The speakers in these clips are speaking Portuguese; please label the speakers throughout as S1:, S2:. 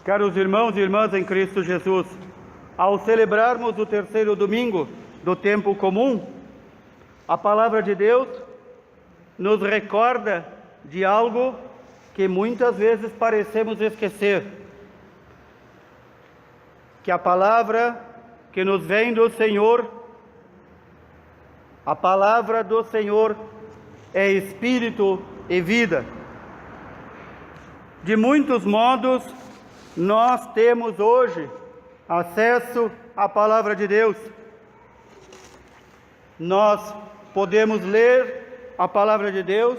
S1: Caros irmãos e irmãs em Cristo Jesus, ao celebrarmos o terceiro domingo do tempo comum, a palavra de Deus nos recorda de algo que muitas vezes parecemos esquecer, que a palavra que nos vem do Senhor, a palavra do Senhor é espírito e vida. De muitos modos, nós temos hoje acesso à palavra de Deus. Nós podemos ler a palavra de Deus,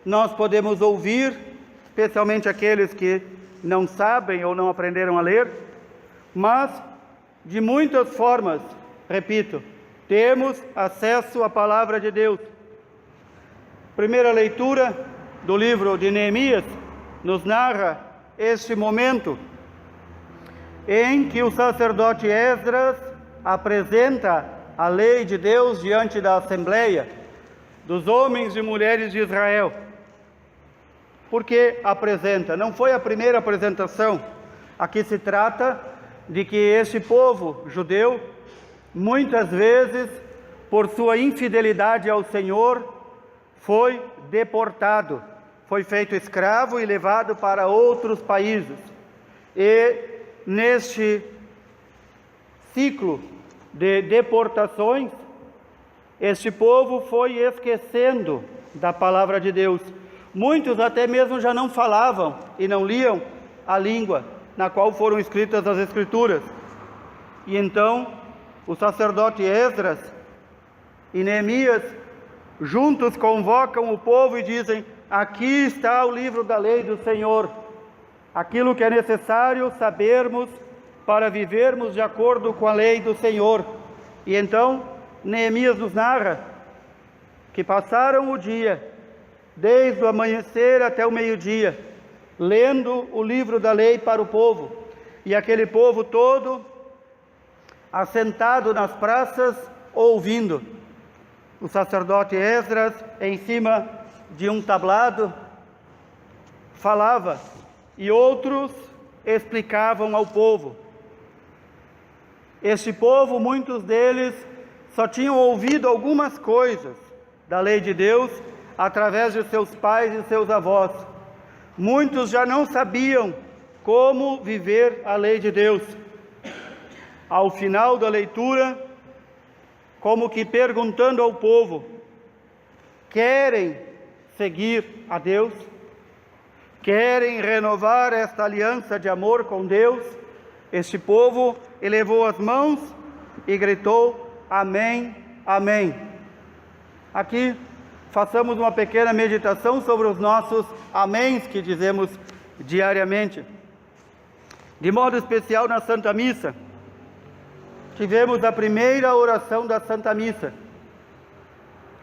S1: nós podemos ouvir, especialmente aqueles que não sabem ou não aprenderam a ler, mas de muitas formas, repito, temos acesso à palavra de Deus. Primeira leitura do livro de Neemias nos narra este momento em que o sacerdote Esdras apresenta a lei de Deus diante da Assembleia dos homens e mulheres de Israel. Por que apresenta? Não foi a primeira apresentação. Aqui se trata de que este povo judeu, muitas vezes, por sua infidelidade ao Senhor, foi deportado, foi feito escravo e levado para outros países. E neste ciclo de deportações, este povo foi esquecendo da palavra de Deus. Muitos até mesmo já não falavam e não liam a língua na qual foram escritas as Escrituras. E então, o sacerdote Esdras e Neemias juntos convocam o povo e dizem: aqui está o livro da lei do Senhor, aquilo que é necessário sabermos para vivermos de acordo com a lei do Senhor. E então Neemias nos narra que passaram o dia, desde o amanhecer até o meio-dia, lendo o livro da lei para o povo, e aquele povo todo assentado nas praças ouvindo. O sacerdote Esdras, em cima de um tablado, falava e outros explicavam ao povo. Este povo, muitos deles, só tinham ouvido algumas coisas da lei de Deus através de seus pais e seus avós. Muitos já não sabiam como viver a lei de Deus. Ao final da leitura, como que perguntando ao povo: querem seguir a Deus? Querem renovar esta aliança de amor com Deus? Este povo elevou as mãos e gritou: amém, amém. Aqui façamos uma pequena meditação sobre os nossos améns que dizemos diariamente. De modo especial na Santa Missa, tivemos a primeira oração da Santa Missa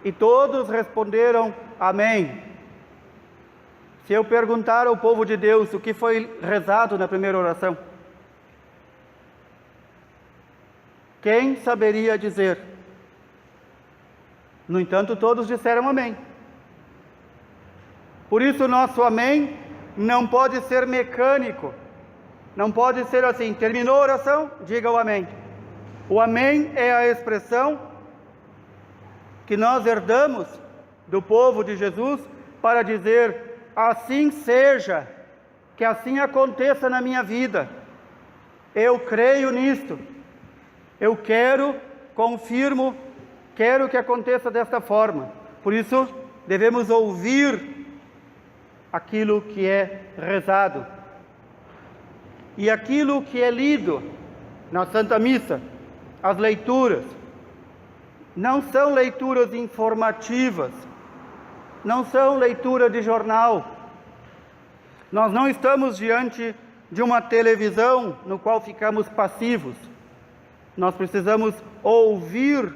S1: e todos responderam amém. Se eu perguntar ao povo de Deus o que foi rezado na primeira oração, quem saberia dizer? No entanto, todos disseram amém. Por isso, nosso amém não pode ser mecânico, não pode ser assim: terminou a oração, diga o amém. O amém é a expressão que nós herdamos do povo de Jesus para dizer: assim seja, que assim aconteça na minha vida. Eu creio nisto, eu quero, confirmo, quero que aconteça desta forma. Por isso, devemos ouvir aquilo que é rezado e aquilo que é lido na Santa Missa. As leituras não são leituras informativas, não são leitura de jornal. Nós não estamos diante de uma televisão no qual ficamos passivos. Nós precisamos ouvir,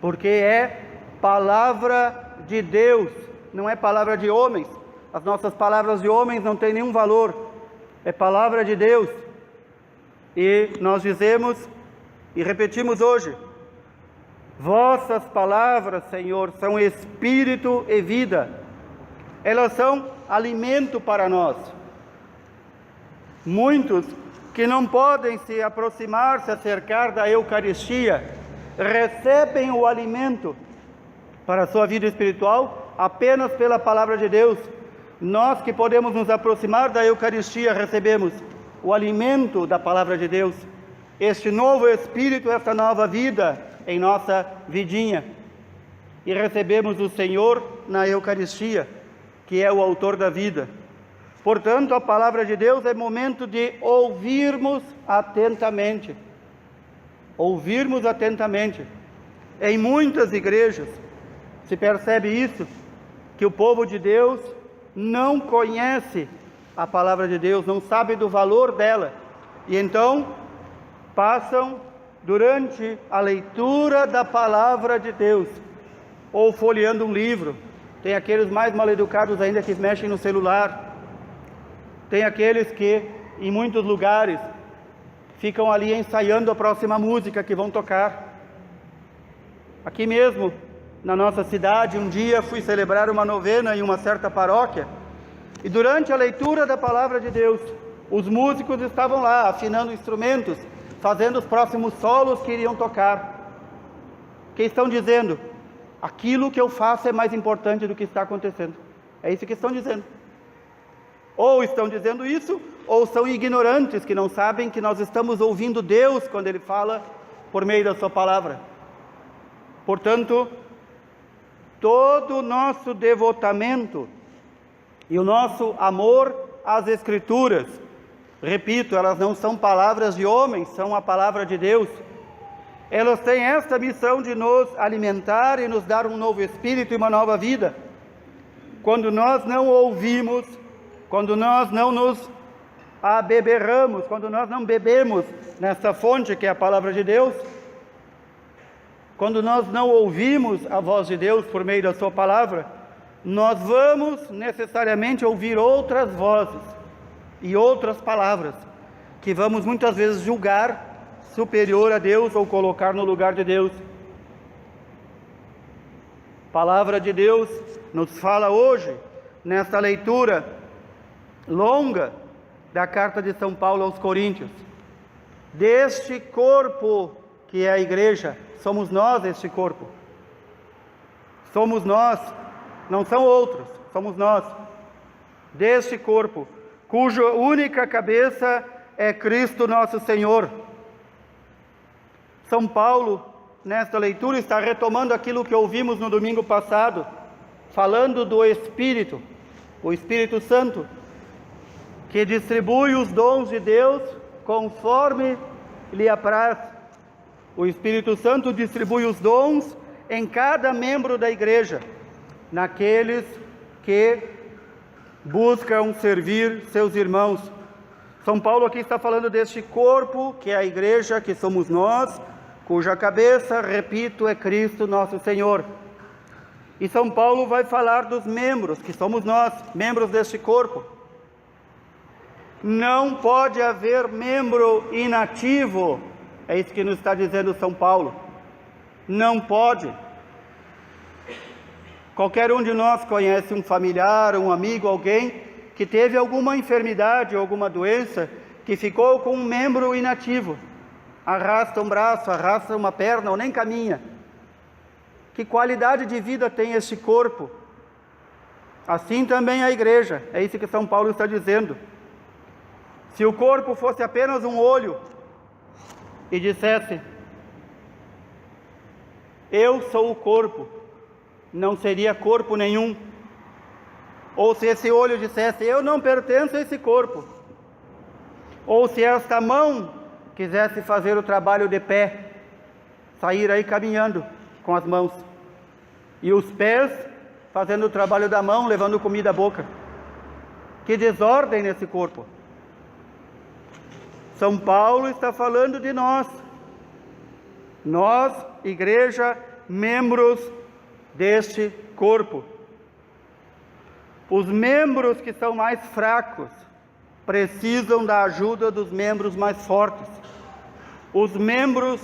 S1: porque é palavra de Deus, não é palavra de homens. As nossas palavras de homens não têm nenhum valor, é palavra de Deus. E nós dizemos e repetimos hoje: vossas palavras, Senhor, são espírito e vida. Elas são alimento para nós. Muitos que não podem se aproximar, se acercar da Eucaristia, recebem o alimento para a sua vida espiritual apenas pela palavra de Deus. Nós que podemos nos aproximar da Eucaristia, recebemos o alimento da palavra de Deus, este novo Espírito, esta nova vida em nossa vidinha, e recebemos o Senhor na Eucaristia, que é o autor da vida. Portanto, a palavra de Deus é momento de ouvirmos atentamente. Ouvirmos atentamente. Em muitas igrejas se percebe isso, que o povo de Deus não conhece a palavra de Deus, não sabe do valor dela, e então passam durante a leitura da palavra de Deus, ou folheando um livro. Tem aqueles mais mal educados ainda que mexem no celular, tem aqueles que em muitos lugares ficam ali ensaiando a próxima música que vão tocar. Aqui mesmo na nossa cidade, um dia fui celebrar uma novena em uma certa paróquia, e durante a leitura da palavra de Deus, os músicos estavam lá afinando instrumentos, fazendo os próximos solos que iriam tocar, que estão dizendo: aquilo que eu faço é mais importante do que está acontecendo. É isso que estão dizendo. Ou estão dizendo isso, ou são ignorantes, que não sabem que nós estamos ouvindo Deus quando Ele fala por meio da sua palavra. Portanto, todo o nosso devotamento e o nosso amor às Escrituras, repito, elas não são palavras de homens, são a palavra de Deus. Elas têm esta missão de nos alimentar e nos dar um novo espírito e uma nova vida. Quando nós não ouvimos, quando nós não nos abeberramos, quando nós não bebemos nessa fonte que é a palavra de Deus, quando nós não ouvimos a voz de Deus por meio da sua palavra, nós vamos necessariamente ouvir outras vozes e outras palavras, que vamos muitas vezes julgar superior a Deus ou colocar no lugar de Deus. A palavra de Deus nos fala hoje, nesta leitura longa da carta de São Paulo aos Coríntios, deste corpo que é a igreja. Somos nós este corpo, somos nós, não são outros, somos nós, deste corpo, cuja única cabeça é Cristo nosso Senhor. São Paulo, nesta leitura, está retomando aquilo que ouvimos no domingo passado, falando do Espírito, o Espírito Santo, que distribui os dons de Deus conforme lhe apraz. O Espírito Santo distribui os dons em cada membro da igreja, naqueles que buscam servir seus irmãos. São Paulo aqui está falando deste corpo, que é a igreja, que somos nós, cuja cabeça, repito, é Cristo nosso Senhor. E São Paulo vai falar dos membros, que somos nós, membros deste corpo. Não pode haver membro inativo, é isso que nos está dizendo São Paulo. Não pode. Qualquer um de nós conhece um familiar, um amigo, alguém que teve alguma enfermidade ou alguma doença, que ficou com um membro inativo. Arrasta um braço, arrasta uma perna ou nem caminha. Que qualidade de vida tem esse corpo? Assim também a igreja, é isso que São Paulo está dizendo. Se o corpo fosse apenas um olho e dissesse: eu sou o corpo, não seria corpo nenhum. Ou se esse olho dissesse: eu não pertenço a esse corpo. Ou se esta mão quisesse fazer o trabalho de pé, sair aí caminhando com as mãos, e os pés fazendo o trabalho da mão, levando comida à boca. Que desordem nesse corpo. São Paulo está falando de nós, igreja, membros deste corpo. Os membros que são mais fracos precisam da ajuda dos membros mais fortes. Os membros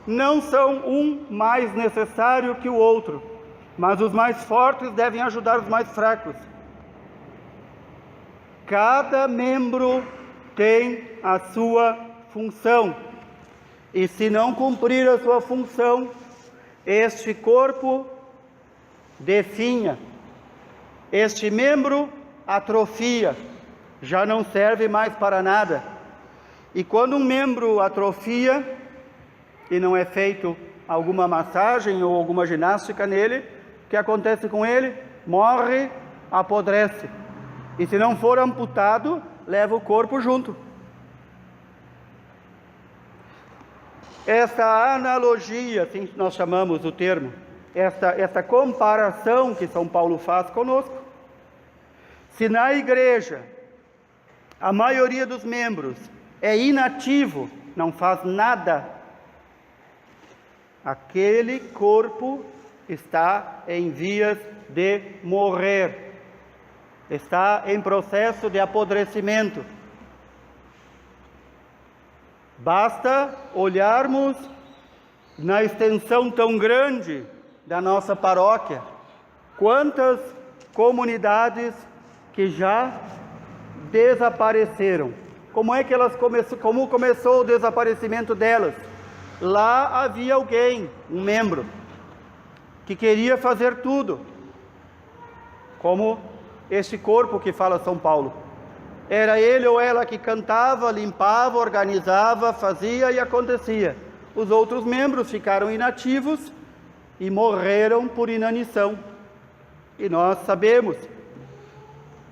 S1: não são um mais necessário que o outro, mas os mais fortes devem ajudar os mais fracos. Cada membro tem a sua função. E se não cumprir a sua função, este corpo definha, este membro atrofia, já não serve mais para nada. E quando um membro atrofia, e não é feito alguma massagem ou alguma ginástica nele, o que acontece com ele? Morre, apodrece. E se não for amputado, leva o corpo junto. Essa analogia, assim nós chamamos o termo, essa comparação que São Paulo faz conosco, se na igreja a maioria dos membros é inativo, não faz nada, aquele corpo está em vias de morrer, está em processo de apodrecimento. Basta olharmos na extensão tão grande da nossa paróquia, quantas comunidades que já desapareceram. Como começou o desaparecimento delas? Lá havia alguém, um membro, que queria fazer tudo, como este corpo que fala São Paulo. Era ele ou ela que cantava, limpava, organizava, fazia e acontecia. Os outros membros ficaram inativos e morreram por inanição. E nós sabemos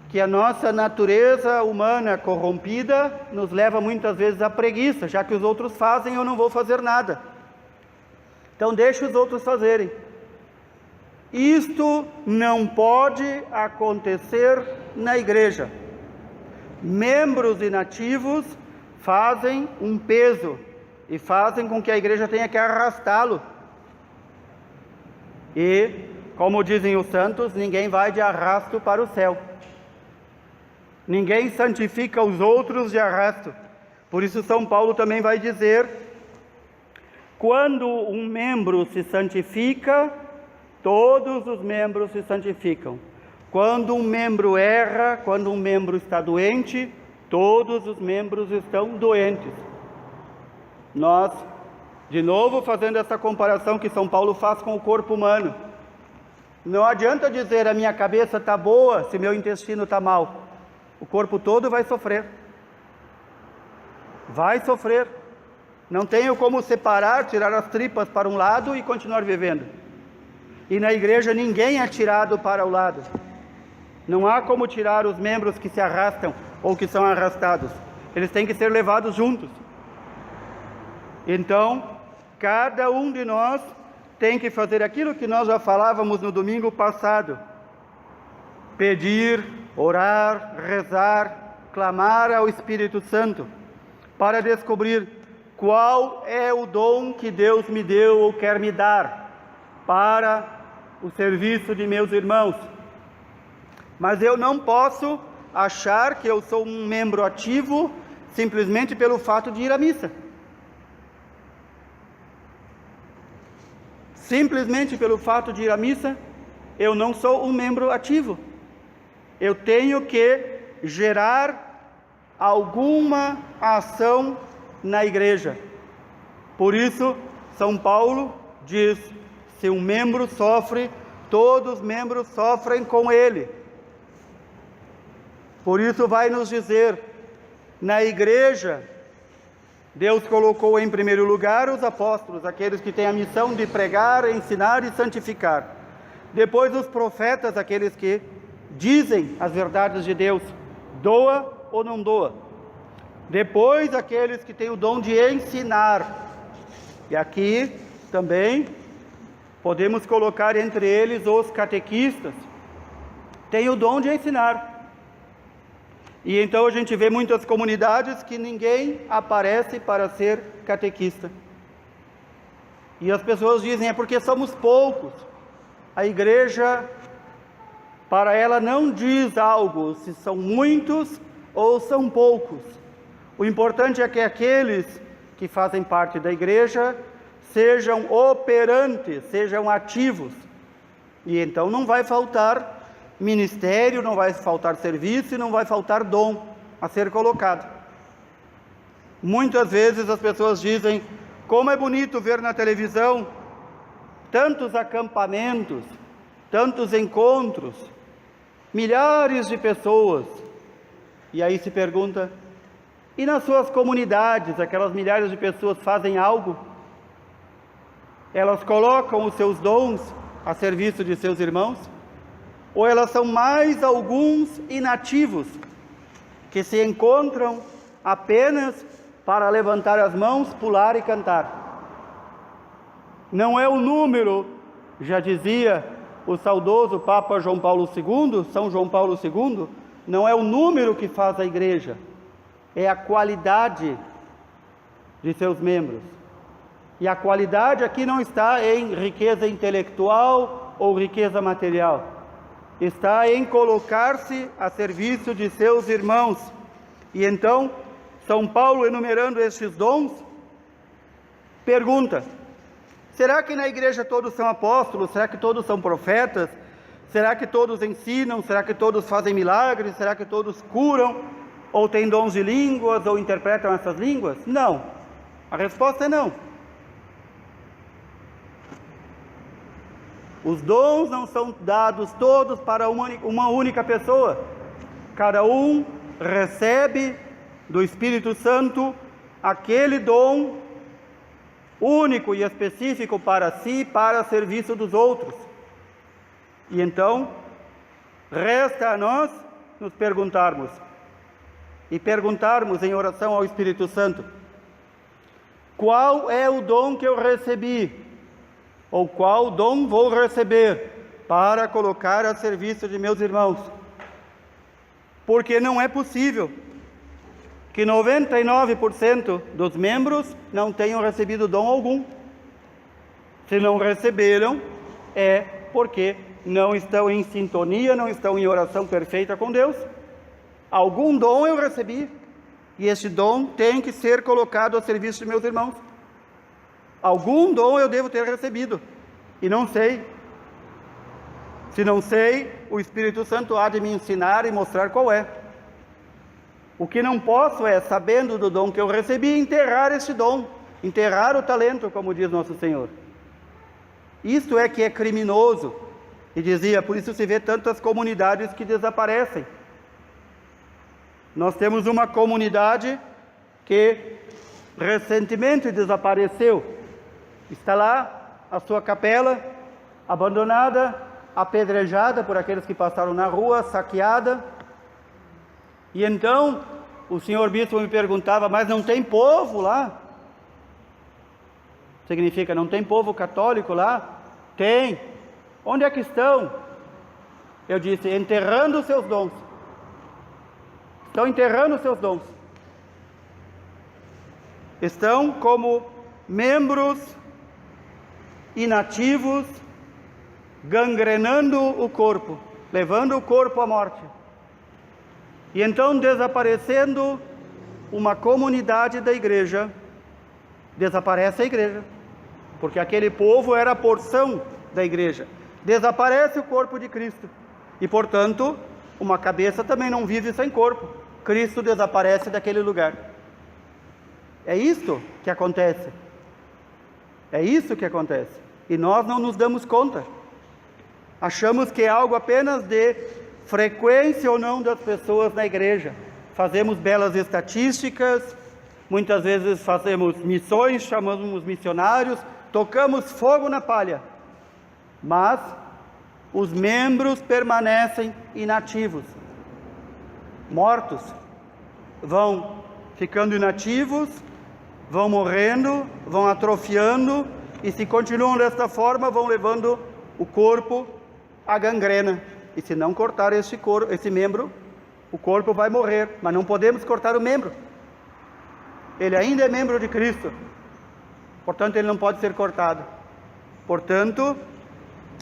S1: que a nossa natureza humana corrompida nos leva muitas vezes à preguiça, já que os outros fazem, eu não vou fazer nada. Então deixe os outros fazerem. Isto não pode acontecer na igreja. Membros inativos fazem um peso e fazem com que a igreja tenha que arrastá-lo. E, como dizem os santos, ninguém vai de arrasto para o céu. Ninguém santifica os outros de arrasto. Por isso São Paulo também vai dizer, quando um membro se santifica, todos os membros se santificam. Quando um membro erra, quando um membro está doente, todos os membros estão doentes. Nós, de novo, fazendo essa comparação que São Paulo faz com o corpo humano. Não adianta dizer a minha cabeça está boa se meu intestino está mal. O corpo todo vai sofrer. Vai sofrer. Não tenho como separar, tirar as tripas para um lado e continuar vivendo. E na igreja ninguém é tirado para o lado. Não há como tirar os membros que se arrastam ou que são arrastados. Eles têm que ser levados juntos. Então, cada um de nós tem que fazer aquilo que nós já falávamos no domingo passado. Pedir, orar, rezar, clamar ao Espírito Santo, para descobrir qual é o dom que Deus me deu ou quer me dar para o serviço de meus irmãos. Mas eu não posso achar que eu sou um membro ativo simplesmente pelo fato de ir à missa. Simplesmente pelo fato de ir à missa, eu não sou um membro ativo. Eu tenho que gerar alguma ação na igreja. Por isso, São Paulo diz, se um membro sofre, todos os membros sofrem com ele. Por isso vai nos dizer, na igreja, Deus colocou em primeiro lugar os apóstolos, aqueles que têm a missão de pregar, ensinar e santificar. Depois os profetas, aqueles que dizem as verdades de Deus, doa ou não doa. Depois aqueles que têm o dom de ensinar. E aqui também podemos colocar entre eles os catequistas, têm o dom de ensinar. E então a gente vê muitas comunidades que ninguém aparece para ser catequista. E as pessoas dizem, é porque somos poucos. A igreja, para ela, não diz algo se são muitos ou são poucos. O importante é que aqueles que fazem parte da igreja sejam operantes, sejam ativos. E então não vai faltar ministério, não vai faltar serviço e não vai faltar dom a ser colocado. Muitas vezes as pessoas dizem: como é bonito ver na televisão tantos acampamentos, tantos encontros, milhares de pessoas. E aí se pergunta: e nas suas comunidades, aquelas milhares de pessoas fazem algo? Elas colocam os seus dons a serviço de seus irmãos? Ou elas são mais alguns inativos, que se encontram apenas para levantar as mãos, pular e cantar? Não é o número, já dizia o saudoso Papa João Paulo II, São João Paulo II, não é o número que faz a igreja, é a qualidade de seus membros. E a qualidade aqui não está em riqueza intelectual ou riqueza material, está em colocar-se a serviço de seus irmãos. E então, São Paulo, enumerando estes dons, pergunta: será que na igreja todos são apóstolos? Será que todos são profetas? Será que todos ensinam? Será que todos fazem milagres? Será que todos curam? Ou têm dons de línguas? Ou interpretam essas línguas? Não. A resposta é não. Os dons não são dados todos para uma única pessoa. Cada um recebe do Espírito Santo aquele dom único e específico para si, para serviço dos outros. E então, resta a nós nos perguntarmos, e perguntarmos em oração ao Espírito Santo: qual é o dom que eu recebi? Ou qual dom vou receber para colocar a serviço de meus irmãos? Porque não é possível que 99% dos membros não tenham recebido dom algum. Se não receberam, é porque não estão em sintonia, não estão em oração perfeita com Deus. Algum dom eu recebi, e este dom tem que ser colocado a serviço de meus irmãos. Algum dom eu devo ter recebido, e não sei. Se não sei, o Espírito Santo há de me ensinar e mostrar qual é. O que não posso é, sabendo do dom que eu recebi, enterrar este dom, enterrar o talento, como diz nosso Senhor. Isto é que é criminoso. E dizia, por isso se vê tantas comunidades que desaparecem. Nós temos uma comunidade que recentemente desapareceu. Está lá a sua capela, abandonada, apedrejada por aqueles que passaram na rua, saqueada. E então o senhor bispo me perguntava: mas não tem povo lá? Significa, não tem povo católico lá? Tem. Onde é que estão? Eu disse: enterrando os seus dons. Estão enterrando os seus dons. Estão como membros inativos, gangrenando o corpo, levando o corpo à morte. E então, desaparecendo uma comunidade da igreja, desaparece a igreja, porque aquele povo era a porção da igreja. Desaparece o corpo de Cristo, e portanto, uma cabeça também não vive sem corpo. Cristo desaparece daquele lugar. É isto que acontece. É isso que acontece. E nós não nos damos conta. Achamos que é algo apenas de frequência ou não das pessoas na igreja. Fazemos belas estatísticas, muitas vezes fazemos missões, chamamos missionários, tocamos fogo na palha. Mas os membros permanecem inativos, mortos. Vão ficando inativos, vão morrendo, vão atrofiando, e se continuam desta forma, vão levando o corpo à gangrena. E se não cortar esse membro, o corpo vai morrer. Mas não podemos cortar o membro. Ele ainda é membro de Cristo. Portanto, ele não pode ser cortado. Portanto,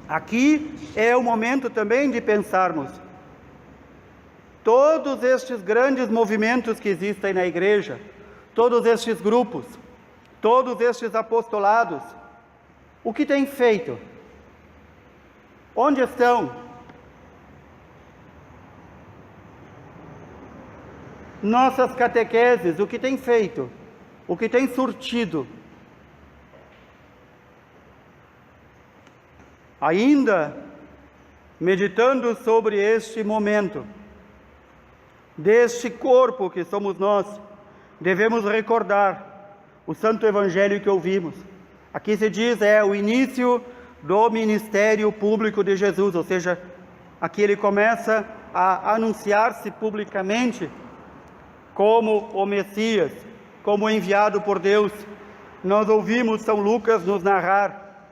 S1: aqui é o momento também de pensarmos. Todos estes grandes movimentos que existem na igreja, todos estes grupos, todos estes apostolados, o que têm feito? Onde estão? Nossas catequeses, o que têm feito? o que tem surtido. Ainda meditando sobre este momento, deste corpo que somos nós, devemos recordar o Santo Evangelho que ouvimos. Aqui se diz, o início do ministério público de Jesus, ou seja, aqui ele começa a anunciar-se publicamente como o Messias, como enviado por Deus. Nós ouvimos São Lucas nos narrar,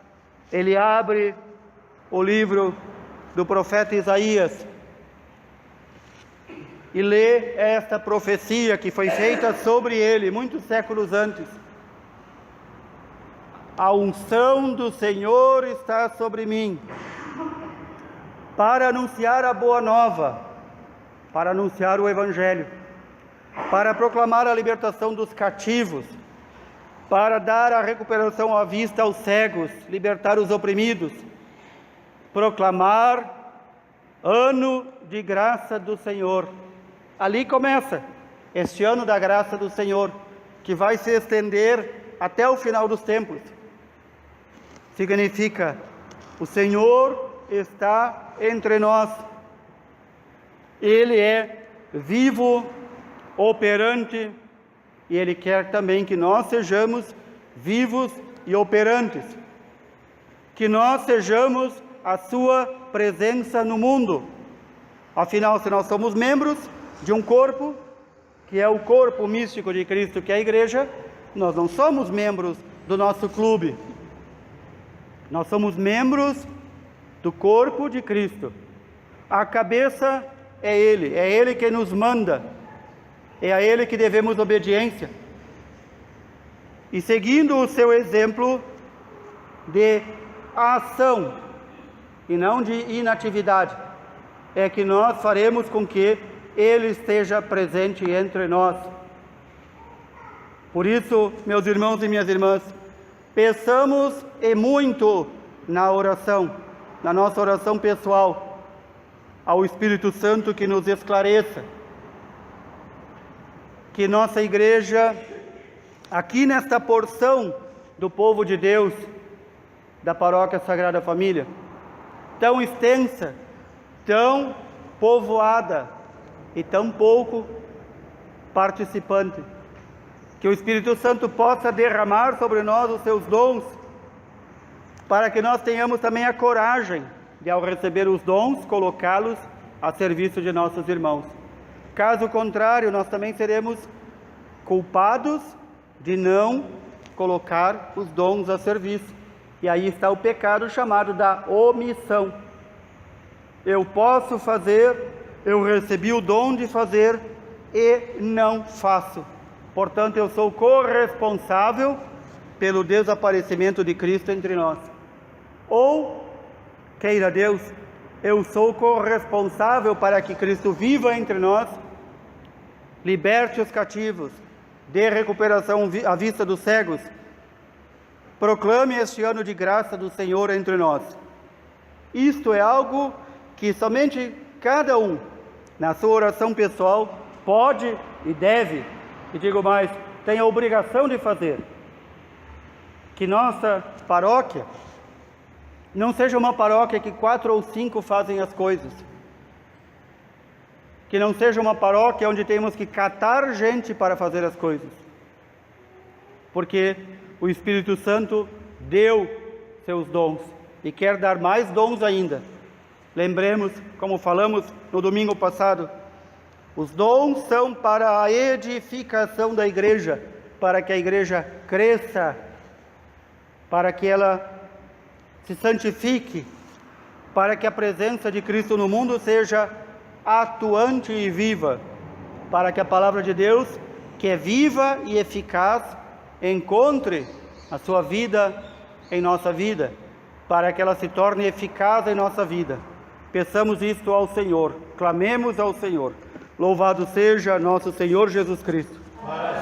S1: ele abre o livro do profeta Isaías e lê esta profecia que foi feita sobre ele muitos séculos antes. A unção do Senhor está sobre mim, para anunciar a boa nova, para anunciar o Evangelho, para proclamar a libertação dos cativos, para dar a recuperação à vista aos cegos, libertar os oprimidos, proclamar ano de graça do Senhor. Ali começa este ano da graça do Senhor, que vai se estender até o final dos tempos. Significa, o Senhor está entre nós. Ele é vivo, operante, e Ele quer também que nós sejamos vivos e operantes, que nós sejamos a sua presença no mundo. Afinal, se nós somos membros de um corpo, que é o corpo místico de Cristo, que é a igreja, nós não somos membros do nosso clube. Nós somos membros do corpo de Cristo. A cabeça é Ele que nos manda, é a Ele que devemos obediência. E seguindo o seu exemplo de ação, e não de inatividade, é que nós faremos com que Ele esteja presente entre nós. Por isso, meus irmãos e minhas irmãs, peçamos e muito na oração, na nossa oração pessoal, ao Espírito Santo que nos esclareça, que nossa igreja, aqui nesta porção do povo de Deus, da Paróquia Sagrada Família, tão extensa, tão povoada e tão pouco participante, que o Espírito Santo possa derramar sobre nós os seus dons, para que nós tenhamos também a coragem de, ao receber os dons, colocá-los a serviço de nossos irmãos. Caso contrário, nós também seremos culpados de não colocar os dons a serviço. E aí está o pecado chamado da omissão. Eu posso fazer, eu recebi o dom de fazer e não faço. Portanto, eu sou corresponsável pelo desaparecimento de Cristo entre nós. Ou, queira Deus, eu sou corresponsável para que Cristo viva entre nós, liberte os cativos, dê recuperação à vista dos cegos, proclame este ano de graça do Senhor entre nós. Isto é algo que somente cada um, na sua oração pessoal, pode e deve, e digo mais, tem a obrigação de fazer. Que nossa paróquia não seja uma paróquia que 4 ou 5 fazem as coisas. Que não seja uma paróquia onde temos que catar gente para fazer as coisas. Porque o Espírito Santo deu seus dons e quer dar mais dons ainda. Lembremos, como falamos no domingo passado, os dons são para a edificação da igreja, para que a igreja cresça, para que ela se santifique, para que a presença de Cristo no mundo seja atuante e viva, para que a palavra de Deus, que é viva e eficaz, encontre a sua vida em nossa vida, para que ela se torne eficaz em nossa vida. Peçamos isto ao Senhor, clamemos ao Senhor. Louvado seja nosso Senhor Jesus Cristo. Para